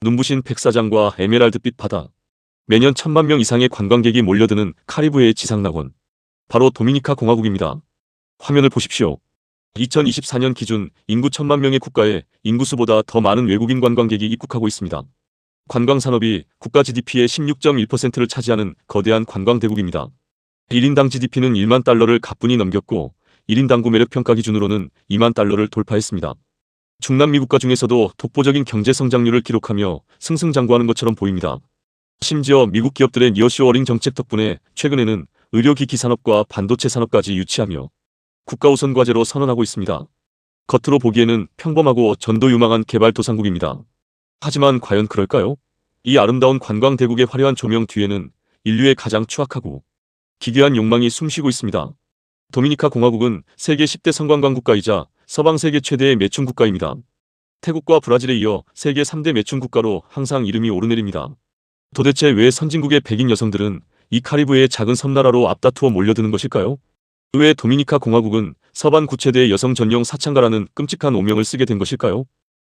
눈부신 백사장과 에메랄드빛 바다, 매년 1,000만 명 이상의 관광객이 몰려드는 카리브해의 지상낙원, 바로 도미니카 공화국입니다. 화면을 보십시오. 2024년 기준 인구 1,000만 명의 국가에 인구수보다 더 많은 외국인 관광객이 입국하고 있습니다. 관광산업이 국가 GDP의 16.1%를 차지하는 거대한 관광대국입니다. 1인당 GDP는 1만 달러를 가뿐히 넘겼고 1인당 구매력평가 기준으로는 2만 달러를 돌파했습니다. 중남미 국가 중에서도 독보적인 경제 성장률을 기록하며 승승장구하는 것처럼 보입니다. 심지어 미국 기업들의 니어쇼어링 정책 덕분에 최근에는 의료기기 산업과 반도체 산업까지 유치하며 국가 우선 과제로 선언하고 있습니다. 겉으로 보기에는 평범하고 전도유망한 개발도상국입니다. 하지만 과연 그럴까요? 이 아름다운 관광대국의 화려한 조명 뒤에는 인류의 가장 추악하고 기괴한 욕망이 숨쉬고 있습니다. 도미니카 공화국은 세계 10대 성관광 국가이자 서방 세계 최대의 매춘 국가입니다. 태국과 브라질에 이어 세계 3대 매춘 국가로 항상 이름이 오르내립니다. 도대체 왜 선진국의 백인 여성들은 이 카리브해의 작은 섬나라로 앞다투어 몰려드는 것일까요? 왜 도미니카 공화국은 서반 구체대의 여성 전용 사창가라는 끔찍한 오명을 쓰게 된 것일까요?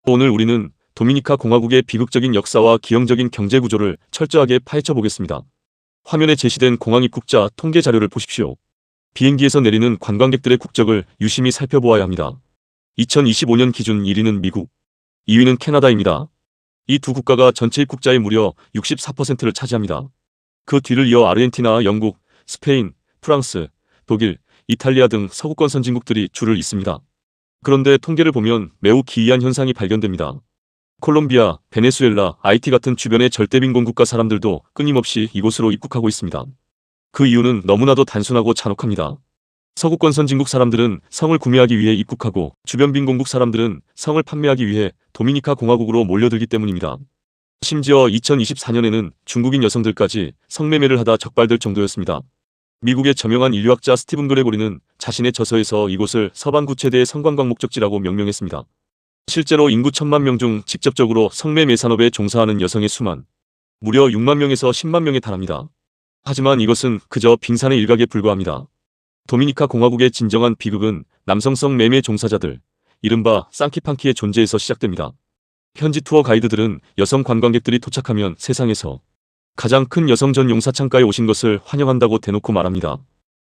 오늘 우리는 도미니카 공화국의 비극적인 역사와 기형적인 경제 구조를 철저하게 파헤쳐 보겠습니다. 화면에 제시된 공항 입국자 통계 자료를 보십시오. 비행기에서 내리는 관광객들의 국적을 유심히 살펴보아야 합니다. 2025년 기준 1위는 미국, 2위는 캐나다입니다. 이 두 국가가 전체 입국자의 무려 64%를 차지합니다. 그 뒤를 이어 아르헨티나, 영국, 스페인, 프랑스, 독일, 이탈리아 등 서구권 선진국들이 줄을 잇습니다. 그런데 통계를 보면 매우 기이한 현상이 발견됩니다. 콜롬비아, 베네수엘라, 하이티 같은 주변의 절대빈곤 국가 사람들도 끊임없이 이곳으로 입국하고 있습니다. 그 이유는 너무나도 단순하고 잔혹합니다. 서구권 선진국 사람들은 성을 구매하기 위해 입국하고 주변 빈곤국 사람들은 성을 판매하기 위해 도미니카 공화국으로 몰려들기 때문입니다. 심지어 2024년에는 중국인 여성들까지 성매매를 하다 적발될 정도였습니다. 미국의 저명한 인류학자 스티븐 그레고리는 자신의 저서에서 이곳을 서반구 최대의 성관광 목적지라고 명명했습니다. 실제로 인구 1,000만 명 중 직접적으로 성매매 산업에 종사하는 여성의 수만 무려 6만 명에서 10만 명에 달합니다. 하지만 이것은 그저 빙산의 일각에 불과합니다. 도미니카 공화국의 진정한 비극은 남성성 매매 종사자들, 이른바 쌍키판키의 존재에서 시작됩니다. 현지 투어 가이드들은 여성 관광객들이 도착하면 세상에서 가장 큰 여성 전용 사창가에 오신 것을 환영한다고 대놓고 말합니다.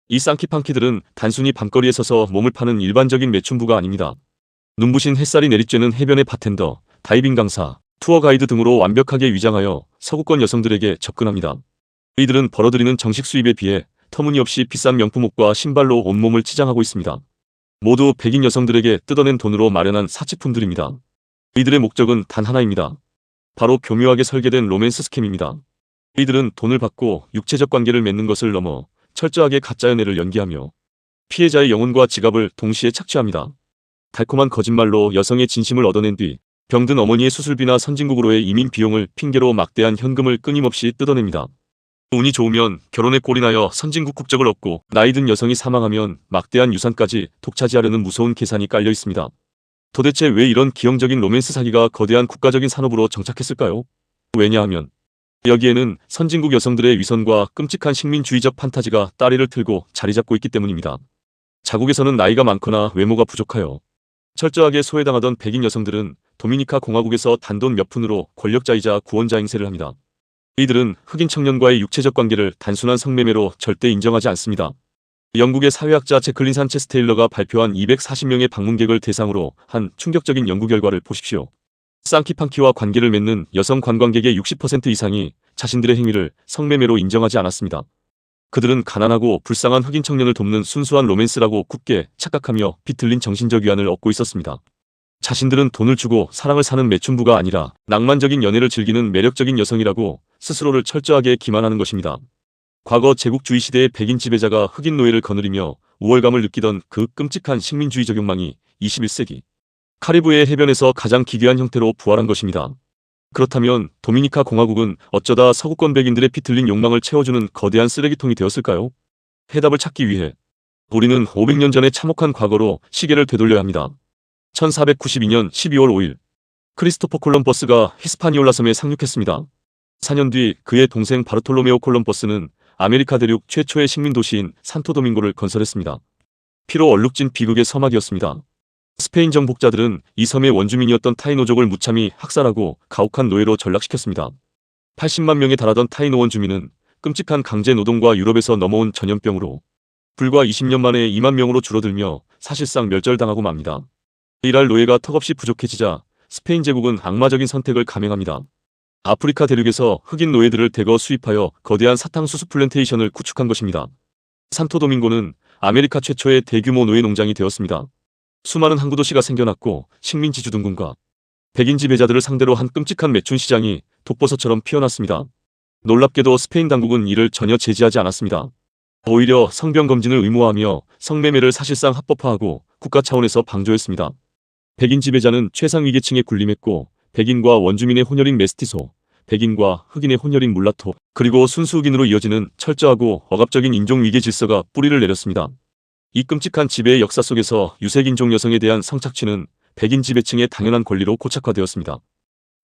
이 쌍키판키들은 단순히 밤거리에 서서 몸을 파는 일반적인 매춘부가 아닙니다. 눈부신 햇살이 내리쬐는 해변의 바텐더, 다이빙 강사, 투어 가이드 등으로 완벽하게 위장하여 서구권 여성들에게 접근합니다. 이들은 벌어들이는 정식 수입에 비해 터무니없이 비싼 명품 옷과 신발로 온몸을 치장하고 있습니다. 모두 백인 여성들에게 뜯어낸 돈으로 마련한 사치품들입니다. 이들의 목적은 단 하나입니다. 바로 교묘하게 설계된 로맨스 스캠입니다. 이들은 돈을 받고 육체적 관계를 맺는 것을 넘어 철저하게 가짜 연애를 연기하며 피해자의 영혼과 지갑을 동시에 착취합니다. 달콤한 거짓말로 여성의 진심을 얻어낸 뒤 병든 어머니의 수술비나 선진국으로의 이민 비용을 핑계로 막대한 현금을 끊임없이 뜯어냅니다. 운이 좋으면 결혼에 꼴이나여 선진국 국적을 얻고 나이든 여성이 사망하면 막대한 유산까지 독차지하려는 무서운 계산이 깔려 있습니다. 도대체 왜 이런 기형적인 로맨스 사기가 거대한 국가적인 산업으로 정착했을까요? 왜냐하면 여기에는 선진국 여성들의 위선과 끔찍한 식민주의적 판타지가 따리를 틀고 자리 잡고 있기 때문입니다. 자국에서는 나이가 많거나 외모가 부족하여 철저하게 소외당하던 백인 여성들은 도미니카 공화국에서 단돈 몇 푼으로 권력자이자 구원자 행세를 합니다. 이들은 흑인 청년과의 육체적 관계를 단순한 성매매로 절대 인정하지 않습니다. 영국의 사회학자 제클린 산체스 테일러가 발표한 240명의 방문객을 대상으로 한 충격적인 연구 결과를 보십시오. 쌍키판키와 관계를 맺는 여성 관광객의 60% 이상이 자신들의 행위를 성매매로 인정하지 않았습니다. 그들은 가난하고 불쌍한 흑인 청년을 돕는 순수한 로맨스라고 굳게 착각하며 비틀린 정신적 위안을 얻고 있었습니다. 자신들은 돈을 주고 사랑을 사는 매춘부가 아니라 낭만적인 연애를 즐기는 매력적인 여성이라고 스스로를 철저하게 기만하는 것입니다. 과거 제국주의 시대의 백인 지배자가 흑인 노예를 거느리며 우월감을 느끼던 그 끔찍한 식민주의적 욕망이 21세기 카리브해 해변에서 가장 기괴한 형태로 부활한 것입니다. 그렇다면 도미니카 공화국은 어쩌다 서구권 백인들의 비틀린 욕망을 채워주는 거대한 쓰레기통이 되었을까요? 해답을 찾기 위해 우리는 500년 전의 참혹한 과거로 시계를 되돌려야 합니다. 1492년 12월 5일 크리스토퍼 콜럼버스가 히스파니올라 섬에 상륙했습니다. 4년 뒤 그의 동생 바르톨로메오 콜럼버스는 아메리카 대륙 최초의 식민 도시인 산토도밍고를 건설했습니다. 피로 얼룩진 비극의 서막이었습니다. 스페인 정복자들은 이 섬의 원주민이었던 타이노족을 무참히 학살하고 가혹한 노예로 전락시켰습니다. 80만 명에 달하던 타이노 원주민은 끔찍한 강제 노동과 유럽에서 넘어온 전염병으로 불과 20년 만에 2만 명으로 줄어들며 사실상 멸절당하고 맙니다. 일할 노예가 턱없이 부족해지자 스페인 제국은 악마적인 선택을 감행합니다. 아프리카 대륙에서 흑인 노예들을 대거 수입하여 거대한 사탕수수 플랜테이션을 구축한 것입니다. 산토도밍고는 아메리카 최초의 대규모 노예 농장이 되었습니다. 수많은 항구 도시가 생겨났고 식민지 주둔군과 백인 지배자들을 상대로 한 끔찍한 매춘 시장이 독버섯처럼 피어났습니다. 놀랍게도 스페인 당국은 이를 전혀 제지하지 않았습니다. 오히려 성병 검진을 의무화하며 성매매를 사실상 합법화하고 국가 차원에서 방조했습니다. 백인 지배자는 최상 위계층에 군림했고 백인과 원주민의 혼혈인 메스티소, 백인과 흑인의 혼혈인 물라토, 그리고 순수 흑인으로 이어지는 철저하고 억압적인 인종 위계 질서가 뿌리를 내렸습니다. 이 끔찍한 지배의 역사 속에서 유색인종 여성에 대한 성착취는 백인 지배층의 당연한 권리로 고착화되었습니다.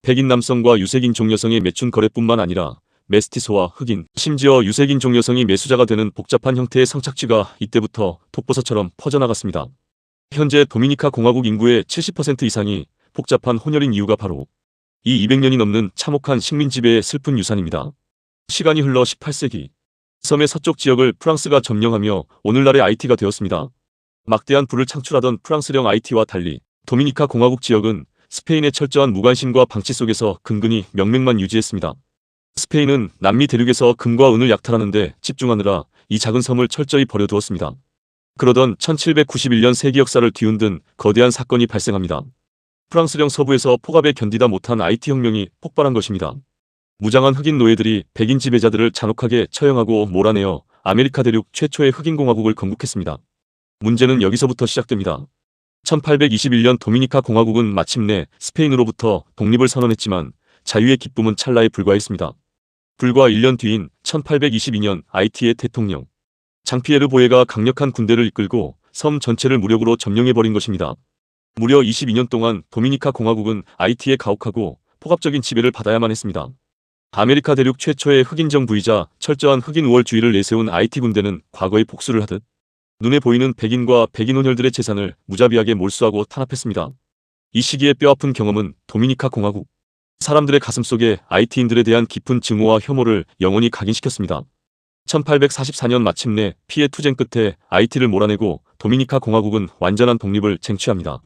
백인 남성과 유색인종 여성의 매춘 거래뿐만 아니라 메스티소와 흑인, 심지어 유색인종 여성이 매수자가 되는 복잡한 형태의 성착취가 이때부터 독버섯처럼 퍼져나갔습니다. 현재 도미니카 공화국 인구의 70% 이상이 복잡한 혼혈인 이유가 바로 이 200년이 넘는 참혹한 식민 지배의 슬픈 유산입니다. 시간이 흘러 18세기 섬의 서쪽 지역을 프랑스가 점령하며 오늘날의 아이티가 되었습니다. 막대한 부를 창출하던 프랑스령 아이티와 달리 도미니카 공화국 지역은 스페인의 철저한 무관심과 방치 속에서 근근히 명맥만 유지했습니다. 스페인은 남미 대륙에서 금과 은을 약탈하는 데 집중하느라 이 작은 섬을 철저히 버려두었습니다. 그러던 1791년 세기 역사를 뒤흔든 거대한 사건이 발생합니다. 프랑스령 서부에서 폭압에 견디다 못한 아이티 혁명이 폭발한 것입니다. 무장한 흑인 노예들이 백인 지배자들을 잔혹하게 처형하고 몰아내어 아메리카 대륙 최초의 흑인 공화국을 건국했습니다. 문제는 여기서부터 시작됩니다. 1821년 도미니카 공화국은 마침내 스페인으로부터 독립을 선언했지만 자유의 기쁨은 찰나에 불과했습니다. 불과 1년 뒤인 1822년 아이티의 대통령 장피에르 보예가 강력한 군대를 이끌고 섬 전체를 무력으로 점령해버린 것입니다. 무려 22년 동안 도미니카 공화국은 아이티의 가혹하고 폭압적인 지배를 받아야만 했습니다. 아메리카 대륙 최초의 흑인 정부이자 철저한 흑인 우월주의를 내세운 아이티 군대는 과거의 복수를 하듯 눈에 보이는 백인과 백인 혼혈들의 재산을 무자비하게 몰수하고 탄압했습니다. 이 시기의 뼈아픈 경험은 도미니카 공화국 사람들의 가슴속에 아이티인들에 대한 깊은 증오와 혐오를 영원히 각인시켰습니다. 1844년 마침내 피해 투쟁 끝에 아이티를 몰아내고 도미니카 공화국은 완전한 독립을 쟁취합니다.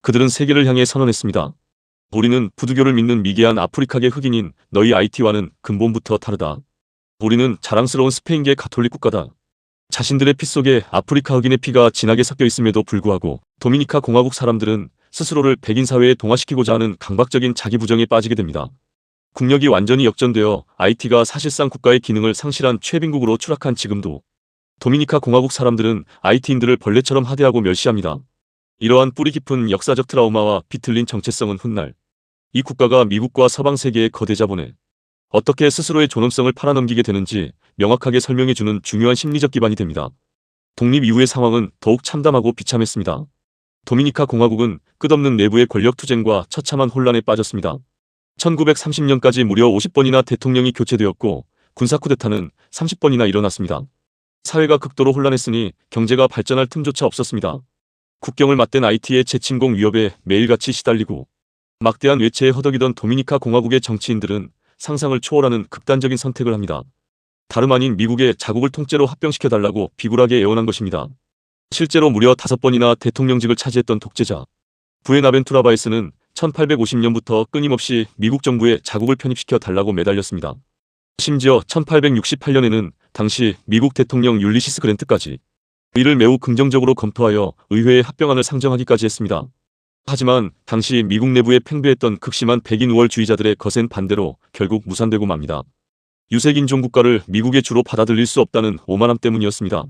그들은 세계를 향해 선언했습니다. 우리는 부두교를 믿는 미개한 아프리카계 흑인인 너희 아이티와는 근본부터 다르다. 우리는 자랑스러운 스페인계 가톨릭 국가다. 자신들의 피 속에 아프리카 흑인의 피가 진하게 섞여 있음에도 불구하고 도미니카 공화국 사람들은 스스로를 백인 사회에 동화시키고자 하는 강박적인 자기 부정에 빠지게 됩니다. 국력이 완전히 역전되어 아이티가 사실상 국가의 기능을 상실한 최빈국으로 추락한 지금도 도미니카 공화국 사람들은 아이티인들을 벌레처럼 하대하고 멸시합니다. 이러한 뿌리 깊은 역사적 트라우마와 비틀린 정체성은 훗날 이 국가가 미국과 서방 세계의 거대 자본에 어떻게 스스로의 존엄성을 팔아넘기게 되는지 명확하게 설명해주는 중요한 심리적 기반이 됩니다. 독립 이후의 상황은 더욱 참담하고 비참했습니다. 도미니카 공화국은 끝없는 내부의 권력 투쟁과 처참한 혼란에 빠졌습니다. 1930년까지 무려 50번이나 대통령이 교체되었고 군사 쿠데타는 30번이나 일어났습니다. 사회가 극도로 혼란했으니 경제가 발전할 틈조차 없었습니다. 국경을 맞댄 아이티의 재침공 위협에 매일같이 시달리고 막대한 외채에 허덕이던 도미니카 공화국의 정치인들은 상상을 초월하는 극단적인 선택을 합니다. 다름 아닌 미국의 자국을 통째로 합병시켜달라고 비굴하게 애원한 것입니다. 실제로 무려 5번이나 대통령직을 차지했던 독재자 부에나벤투라 바에스는 1850년부터 끊임없이 미국 정부에 자국을 편입시켜 달라고 매달렸습니다. 심지어 1868년에는 당시 미국 대통령 율리시스 그랜트까지 이를 매우 긍정적으로 검토하여 의회에 합병안을 상정하기까지 했습니다. 하지만 당시 미국 내부에 팽배했던 극심한 백인 우월주의자들의 거센 반대로 결국 무산되고 맙니다. 유색인종 국가를 미국의 주로 받아들일 수 없다는 오만함 때문이었습니다.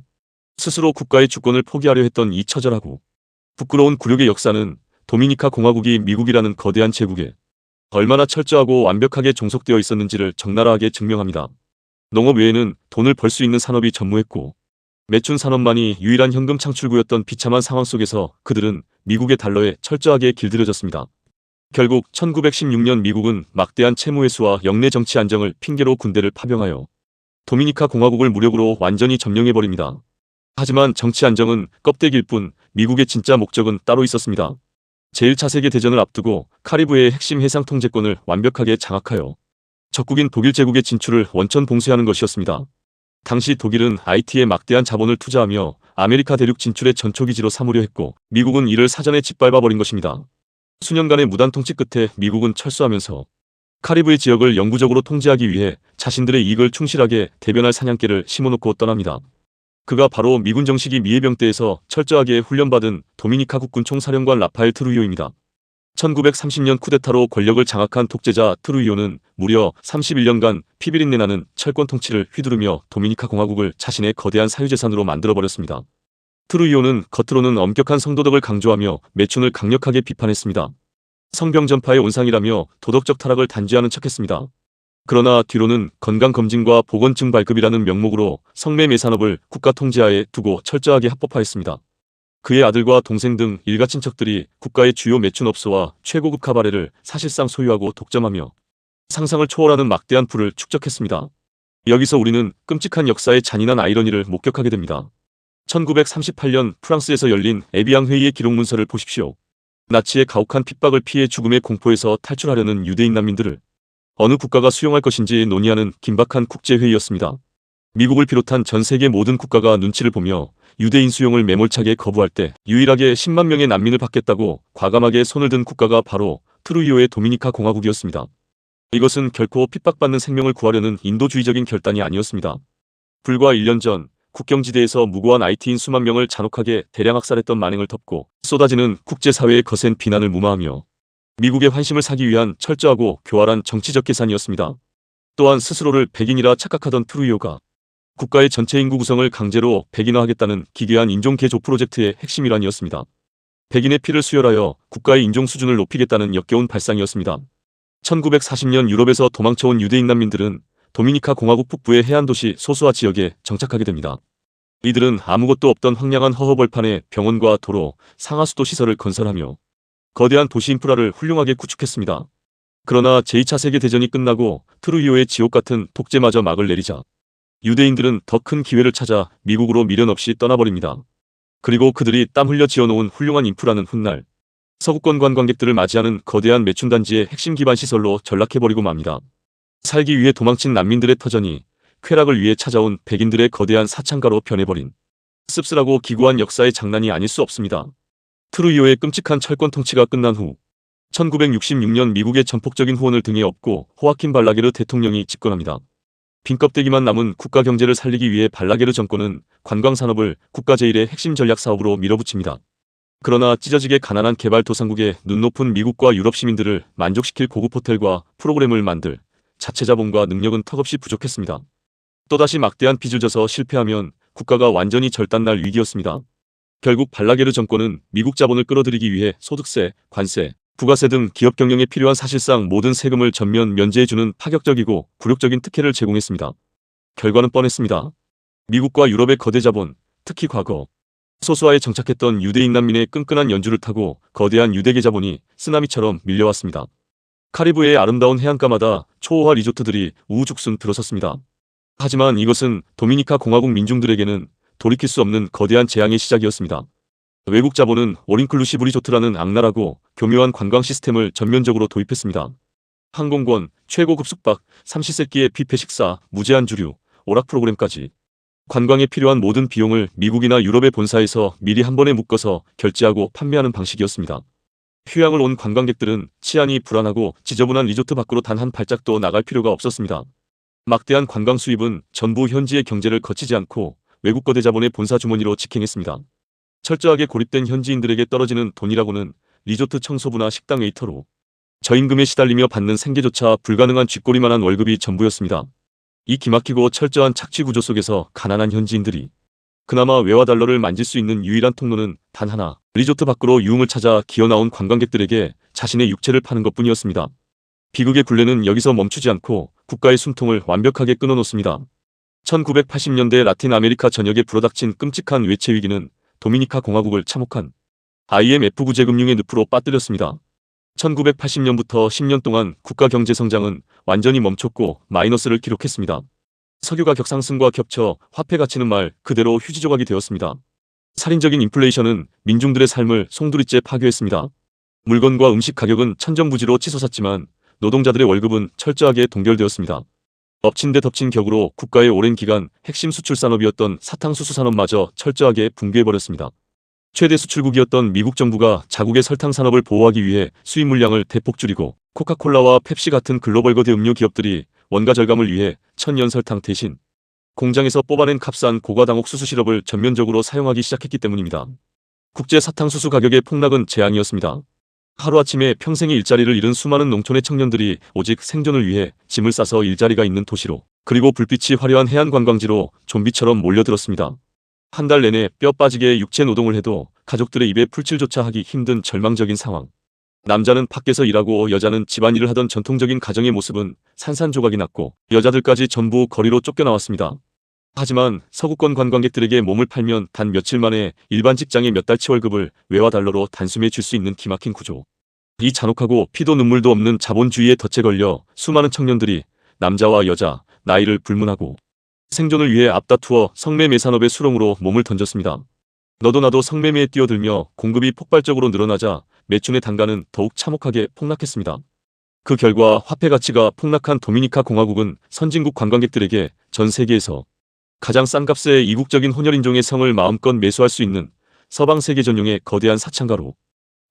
스스로 국가의 주권을 포기하려 했던 이 처절하고 부끄러운 굴욕의 역사는 도미니카 공화국이 미국이라는 거대한 제국에 얼마나 철저하고 완벽하게 종속되어 있었는지를 적나라하게 증명합니다. 농업 외에는 돈을 벌 수 있는 산업이 전무했고 매춘 산업만이 유일한 현금 창출구였던 비참한 상황 속에서 그들은 미국의 달러에 철저하게 길들여졌습니다. 결국 1916년 미국은 막대한 채무회수와 영내 정치 안정을 핑계로 군대를 파병하여 도미니카 공화국을 무력으로 완전히 점령해버립니다. 하지만 정치 안정은 껍데기일 뿐 미국의 진짜 목적은 따로 있었습니다. 제1차 세계대전을 앞두고 카리브해의 핵심 해상 통제권을 완벽하게 장악하여 적국인 독일 제국의 진출을 원천 봉쇄하는 것이었습니다. 당시 독일은 IT에 막대한 자본을 투자하며 아메리카 대륙 진출의 전초기지로 삼으려 했고 미국은 이를 사전에 짓밟아버린 것입니다. 수년간의 무단 통치 끝에 미국은 철수하면서 카리브해 지역을 영구적으로 통제하기 위해 자신들의 이익을 충실하게 대변할 사냥개를 심어놓고 떠납니다. 그가 바로 미군 정식이 미해병대에서 철저하게 훈련받은 도미니카 국군 총사령관 라파엘 트루이오입니다. 1930년 쿠데타로 권력을 장악한 독재자 트루이오는 무려 31년간 피비린내 나는 철권 통치를 휘두르며 도미니카 공화국을 자신의 거대한 사유재산으로 만들어버렸습니다. 트루이오는 겉으로는 엄격한 성도덕을 강조하며 매춘을 강력하게 비판했습니다. 성병 전파의 온상이라며 도덕적 타락을 단죄하는 척했습니다. 그러나 뒤로는 건강검진과 보건증 발급이라는 명목으로 성매매 산업을 국가 통제하에 두고 철저하게 합법화했습니다. 그의 아들과 동생 등 일가 친척들이 국가의 주요 매춘업소와 최고급 카바레를 사실상 소유하고 독점하며 상상을 초월하는 막대한 부를 축적했습니다. 여기서 우리는 끔찍한 역사의 잔인한 아이러니를 목격하게 됩니다. 1938년 프랑스에서 열린 에비앙 회의의 기록 문서를 보십시오. 나치의 가혹한 핍박을 피해 죽음의 공포에서 탈출하려는 유대인 난민들을 어느 국가가 수용할 것인지 논의하는 긴박한 국제회의였습니다. 미국을 비롯한 전 세계 모든 국가가 눈치를 보며 유대인 수용을 매몰차게 거부할 때 유일하게 10만 명의 난민을 받겠다고 과감하게 손을 든 국가가 바로 트루이오의 도미니카 공화국이었습니다. 이것은 결코 핍박받는 생명을 구하려는 인도주의적인 결단이 아니었습니다. 불과 1년 전 국경지대에서 무고한 IT인 수만 명을 잔혹하게 대량 학살했던 만행을 덮고 쏟아지는 국제사회의 거센 비난을 무마하며 미국의 환심을 사기 위한 철저하고 교활한 정치적 계산이었습니다. 또한 스스로를 백인이라 착각하던 트루이오가 국가의 전체 인구 구성을 강제로 백인화하겠다는 기괴한 인종개조 프로젝트의 핵심 일환이었습니다. 백인의 피를 수혈하여 국가의 인종 수준을 높이겠다는 역겨운 발상이었습니다. 1940년 유럽에서 도망쳐온 유대인 난민들은 도미니카 공화국 북부의 해안 도시 소수아 지역에 정착하게 됩니다. 이들은 아무것도 없던 황량한 허허벌판에 병원과 도로, 상하수도 시설을 건설하며 거대한 도시 인프라를 훌륭하게 구축했습니다. 그러나 제2차 세계대전이 끝나고 트루이오의 지옥 같은 독재마저 막을 내리자 유대인들은 더 큰 기회를 찾아 미국으로 미련 없이 떠나버립니다. 그리고 그들이 땀 흘려 지어놓은 훌륭한 인프라는 훗날 서구권 관광객들을 맞이하는 거대한 매춘단지의 핵심 기반 시설로 전락해버리고 맙니다. 살기 위해 도망친 난민들의 터전이 쾌락을 위해 찾아온 백인들의 거대한 사창가로 변해버린 씁쓸하고 기구한 역사의 장난이 아닐 수 없습니다. 트루이오의 끔찍한 철권 통치가 끝난 후 1966년 미국의 전폭적인 후원을 등에 업고 호아킨 발라게르 대통령이 집권합니다. 빈 껍데기만 남은 국가 경제를 살리기 위해 발라게르 정권은 관광산업을 국가 제1의 핵심 전략 사업으로 밀어붙입니다. 그러나 찢어지게 가난한 개발도상국의 눈높은 미국과 유럽 시민들을 만족시킬 고급 호텔과 프로그램을 만들 자체 자본과 능력은 턱없이 부족했습니다. 또다시 막대한 빚을 져서 실패하면 국가가 완전히 절단날 위기였습니다. 결국 발라게르 정권은 미국 자본을 끌어들이기 위해 소득세, 관세, 부가세 등 기업 경영에 필요한 사실상 모든 세금을 전면 면제해주는 파격적이고 굴욕적인 특혜를 제공했습니다. 결과는 뻔했습니다. 미국과 유럽의 거대 자본, 특히 과거 소수아에 정착했던 유대인 난민의 끈끈한 연주를 타고 거대한 유대계 자본이 쓰나미처럼 밀려왔습니다. 카리브해의 아름다운 해안가마다 초호화 리조트들이 우후죽순 들어섰습니다. 하지만 이것은 도미니카 공화국 민중들에게는 돌이킬 수 없는 거대한 재앙의 시작이었습니다. 외국 자본은 올인클루시브 리조트라는 악랄하고 교묘한 관광 시스템을 전면적으로 도입했습니다. 항공권, 최고급 숙박, 삼시세끼의 뷔페 식사, 무제한 주류, 오락 프로그램까지 관광에 필요한 모든 비용을 미국이나 유럽의 본사에서 미리 한 번에 묶어서 결제하고 판매하는 방식이었습니다. 휴양을 온 관광객들은 치안이 불안하고 지저분한 리조트 밖으로 단 한 발짝도 나갈 필요가 없었습니다. 막대한 관광 수입은 전부 현지의 경제를 거치지 않고 외국 거대 자본의 본사 주머니로 직행했습니다. 철저하게 고립된 현지인들에게 떨어지는 돈이라고는 리조트 청소부나 식당 웨이터로 저임금에 시달리며 받는 생계조차 불가능한 쥐꼬리만한 월급이 전부였습니다. 이 기막히고 철저한 착취 구조 속에서 가난한 현지인들이 그나마 외화 달러를 만질 수 있는 유일한 통로는 단 하나, 리조트 밖으로 유흥을 찾아 기어나온 관광객들에게 자신의 육체를 파는 것뿐이었습니다. 비극의 굴레는 여기서 멈추지 않고 국가의 숨통을 완벽하게 끊어놓습니다. 1980년대 라틴 아메리카 전역에 불어닥친 끔찍한 외채 위기는 도미니카 공화국을 참혹한 IMF 구제금융의 늪으로 빠뜨렸습니다. 1980년부터 10년 동안 국가 경제 성장은 완전히 멈췄고 마이너스를 기록했습니다. 석유 가격 상승과 겹쳐 화폐 가치는 말 그대로 휴지 조각이 되었습니다. 살인적인 인플레이션은 민중들의 삶을 송두리째 파괴했습니다. 물건과 음식 가격은 천정부지로 치솟았지만 노동자들의 월급은 철저하게 동결되었습니다. 엎친 데 덮친 격으로 국가의 오랜 기간 핵심 수출 산업이었던 사탕수수 산업마저 철저하게 붕괴해버렸습니다. 최대 수출국이었던 미국 정부가 자국의 설탕 산업을 보호하기 위해 수입 물량을 대폭 줄이고 코카콜라와 펩시 같은 글로벌 거대 음료 기업들이 원가 절감을 위해 천연 설탕 대신 공장에서 뽑아낸 값싼 고가당옥 수수 시럽을 전면적으로 사용하기 시작했기 때문입니다. 국제 사탕수수 가격의 폭락은 재앙이었습니다. 하루아침에 평생의 일자리를 잃은 수많은 농촌의 청년들이 오직 생존을 위해 짐을 싸서 일자리가 있는 도시로 그리고 불빛이 화려한 해안 관광지로 좀비처럼 몰려들었습니다. 한 달 내내 뼈 빠지게 육체 노동을 해도 가족들의 입에 풀칠조차 하기 힘든 절망적인 상황. 남자는 밖에서 일하고 여자는 집안일을 하던 전통적인 가정의 모습은 산산조각이 났고 여자들까지 전부 거리로 쫓겨나왔습니다. 하지만 서구권 관광객들에게 몸을 팔면 단 며칠 만에 일반 직장의 몇 달치 월급을 외화 달러로 단숨에 줄 수 있는 기막힌 구조. 이 잔혹하고 피도 눈물도 없는 자본주의에 덫에 걸려 수많은 청년들이 남자와 여자, 나이를 불문하고 생존을 위해 앞다투어 성매매 산업의 수렁으로 몸을 던졌습니다. 너도 나도 성매매에 뛰어들며 공급이 폭발적으로 늘어나자 매춘의 단가는 더욱 참혹하게 폭락했습니다. 그 결과 화폐 가치가 폭락한 도미니카 공화국은 선진국 관광객들에게 전 세계에서 가장 싼 값에 이국적인 혼혈인종의 성을 마음껏 매수할 수 있는 서방 세계 전용의 거대한 사창가로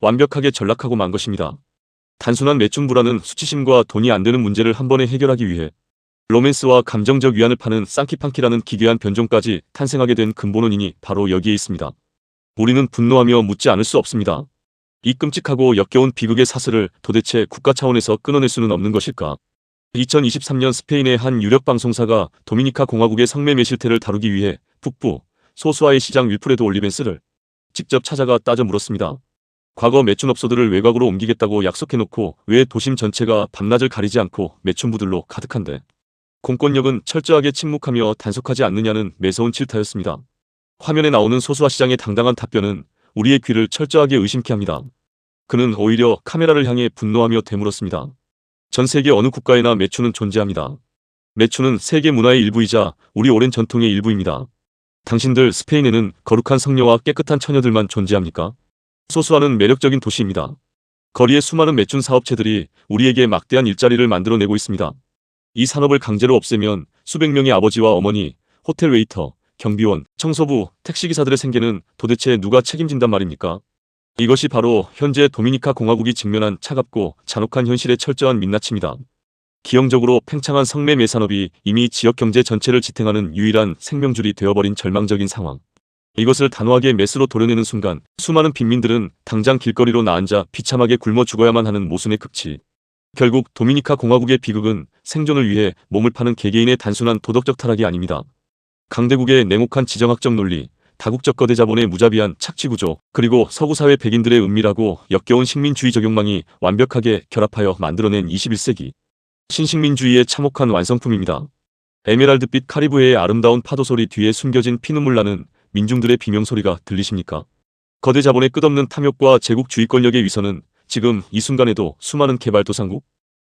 완벽하게 전락하고 만 것입니다. 단순한 매춘 불안은 수치심과 돈이 안 되는 문제를 한 번에 해결하기 위해 로맨스와 감정적 위안을 파는 쌍키판키라는 기괴한 변종까지 탄생하게 된 근본 원인이 바로 여기에 있습니다. 우리는 분노하며 묻지 않을 수 없습니다. 이 끔찍하고 역겨운 비극의 사슬을 도대체 국가 차원에서 끊어낼 수는 없는 것일까? 2023년 스페인의 한 유력 방송사가 도미니카 공화국의 성매매 실태를 다루기 위해 북부 소수아의 시장 윌프레도 올리벤스를 직접 찾아가 따져 물었습니다. 과거 매춘업소들을 외곽으로 옮기겠다고 약속해놓고 왜 도심 전체가 밤낮을 가리지 않고 매춘부들로 가득한데 공권력은 철저하게 침묵하며 단속하지 않느냐는 매서운 질타였습니다. 화면에 나오는 소수아 시장의 당당한 답변은 우리의 귀를 철저하게 의심케 합니다. 그는 오히려 카메라를 향해 분노하며 되물었습니다. 전 세계 어느 국가에나 매춘은 존재합니다. 매춘은 세계 문화의 일부이자 우리 오랜 전통의 일부입니다. 당신들 스페인에는 거룩한 성녀와 깨끗한 처녀들만 존재합니까? 소수아는 매력적인 도시입니다. 거리의 수많은 매춘 사업체들이 우리에게 막대한 일자리를 만들어내고 있습니다. 이 산업을 강제로 없애면 수백 명의 아버지와 어머니, 호텔 웨이터, 경비원, 청소부, 택시기사들의 생계는 도대체 누가 책임진단 말입니까? 이것이 바로 현재 도미니카 공화국이 직면한 차갑고 잔혹한 현실의 철저한 민낯입니다. 기형적으로 팽창한 성매매 산업이 이미 지역 경제 전체를 지탱하는 유일한 생명줄이 되어버린 절망적인 상황. 이것을 단호하게 메스로 도려내는 순간 수많은 빈민들은 당장 길거리로 나앉아 비참하게 굶어 죽어야만 하는 모순의 극치. 결국 도미니카 공화국의 비극은 생존을 위해 몸을 파는 개개인의 단순한 도덕적 타락이 아닙니다. 강대국의 냉혹한 지정학적 논리, 다국적 거대 자본의 무자비한 착취구조, 그리고 서구사회 백인들의 은밀하고 역겨운 식민주의 적용망이 완벽하게 결합하여 만들어낸 21세기 신식민주의의 참혹한 완성품입니다. 에메랄드빛 카리브해의 아름다운 파도소리 뒤에 숨겨진 피눈물 나는 민중들의 비명소리가 들리십니까? 거대 자본의 끝없는 탐욕과 제국주의 권력의 위선은 지금 이 순간에도 수많은 개발도상국,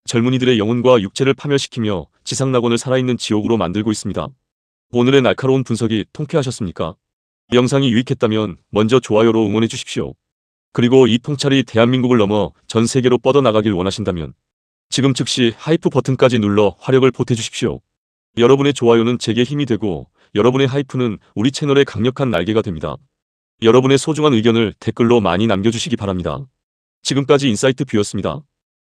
젊은이들의 영혼과 육체를 파멸시키며 지상낙원을 살아있는 지옥으로 만들고 있습니다. 오늘의 날카로운 분석이 통쾌하셨습니까? 영상이 유익했다면 먼저 좋아요로 응원해 주십시오. 그리고 이 통찰이 대한민국을 넘어 전 세계로 뻗어나가길 원하신다면 지금 즉시 하이프 버튼까지 눌러 화력을 보태주십시오. 여러분의 좋아요는 제게 힘이 되고 여러분의 하이프는 우리 채널의 강력한 날개가 됩니다. 여러분의 소중한 의견을 댓글로 많이 남겨주시기 바랍니다. 지금까지 인사이트 뷰였습니다.